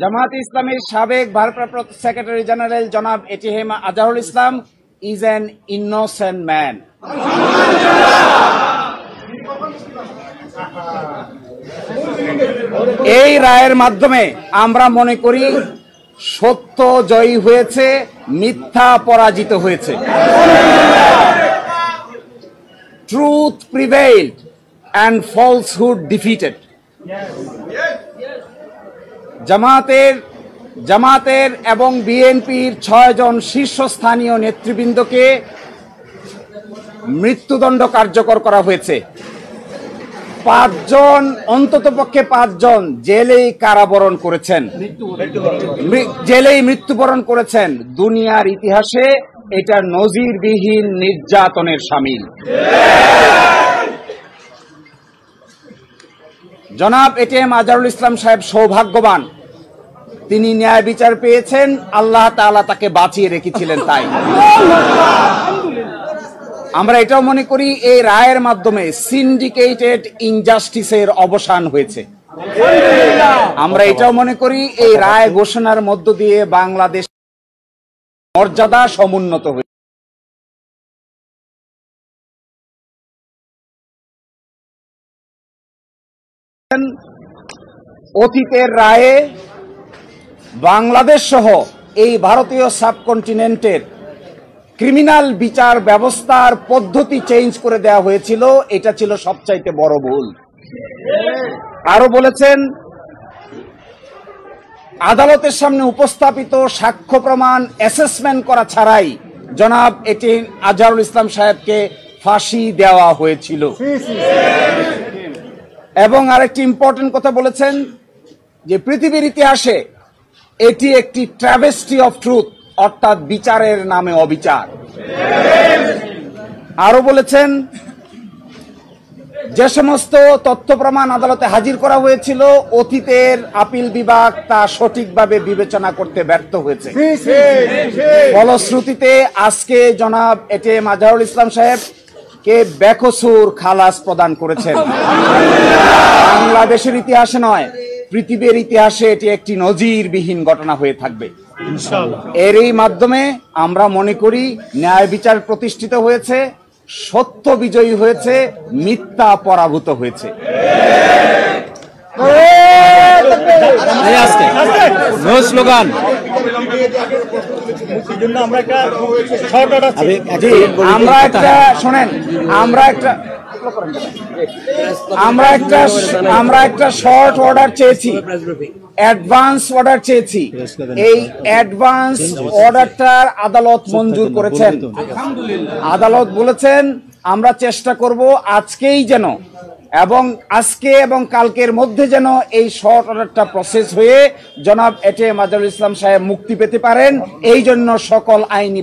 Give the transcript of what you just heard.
জামায়াতে ইসলামীর সাবেক ভারপ্রাপ্ত সেক্রেটারি জেনারেল জনাব ATM Azharul Islam is an innocent man. এই রায়ের মাধ্যমে আমরা মনে করি সত্য জয়ী হয়েছে, মিথ্যা পরাজিত হয়েছে। Truth prevailed and falsehood defeated. জামাতের এবং বিএনপির 6 জন শীর্ষস্থানীয় নেতৃবৃন্দকে মৃত্যুদণ্ড কার্যকর করা হয়েছে। 5 জন, অন্ততপক্ষে 5 জন জেলেই কারাবরণ করেছেন, জেলেই মৃত্যুবরণ করেছেন। দুনিয়ার ইতিহাসে এটা নজিরবিহীন নির্যাতনের শামিল। জনাব এটিএম আজহারুল ইসলাম সাহেব সৌভাগ্যবান, তিনি ন্যায় বিচার পেয়েছেন, আল্লাহ তাআলা তাকে বাঁচিয়ে রেখেছিলেন। তাই আমরা এটাও মনে করি এই রায়ের মাধ্যমে সিন্ডিকেটেড ইনজাস্টিসের অবসান হয়েছে। আমরা এটাও মনে করি এই রায় ঘোষণার মধ্য দিয়ে বাংলাদেশ মর্যাদা সমুন্নত হয়েছে। অতীতের রায়ে বাংলাদেশ সহ এই ভারতীয় সাবকন্টিনেন্টের ক্রিমিনাল বিচার ব্যবস্থার পদ্ধতি চেঞ্জ করে দেওয়া হয়েছিল, এটা ছিল সবচাইতে বড় ভুল। আরো বলেছেন, আদালতের সামনে উপস্থাপিত সাক্ষ্য প্রমাণ অ্যাসেসমেন্ট করা ছাড়াই জনাব এটিএম আজহারুল ইসলাম সাহেবকে ফাঁসি দেওয়া হয়েছিল। এবং আরেকটি ইম্পর্টেন্ট কথা বলেছেন যে পৃথিবীর ইতিহাসে এটি একটি ট্র্যাভেস্টি অফ ট্রুথ, অর্থাৎ বিচারের নামে অবিচার। আরো বলেছেন, যে সমস্ত তথ্য প্রমাণ আদালতে হাজির করা হয়েছিল অতীতের আপিল বিভাগ তা সঠিকভাবে বিবেচনা করতে ব্যর্থ হয়েছে। ফলশ্রুতিতে আজকে জনাব এটিএম আজহারুল ইসলাম সাহেব কে বেকসুর খালাস প্রদান করেছেন। বাংলাদেশের ইতিহাসে নয়, পৃথিবীর ইতিহাসে এটি একটি নজিরবিহীন ঘটনা হয়ে থাকবে এরই মাধ্যমে আমরা মনে করি ন্যায় বিচার প্রতিষ্ঠিত হয়েছে, সত্য বিজয়ী হয়েছে, মিথ্যা পরাভূত হয়েছে। স্লোগান আমরা একটা শর্ট অর্ডার চেয়েছি, অ্যাডভান্স অর্ডার চেয়েছি। এই অ্যাডভান্স অর্ডারটার আদালত মঞ্জুর করেছেন। আদালত বলেছেন আমরা চেষ্টা করব আজকেই যেন এবং আজকে এবং কালকের মধ্যে যেন এই শর্ট অর্ডারটা প্রসেস হয়ে জনাব এটিএম আজহারুল ইসলাম সাহেব মুক্তি পেতে পারেন। এই জন্য সকল আইনি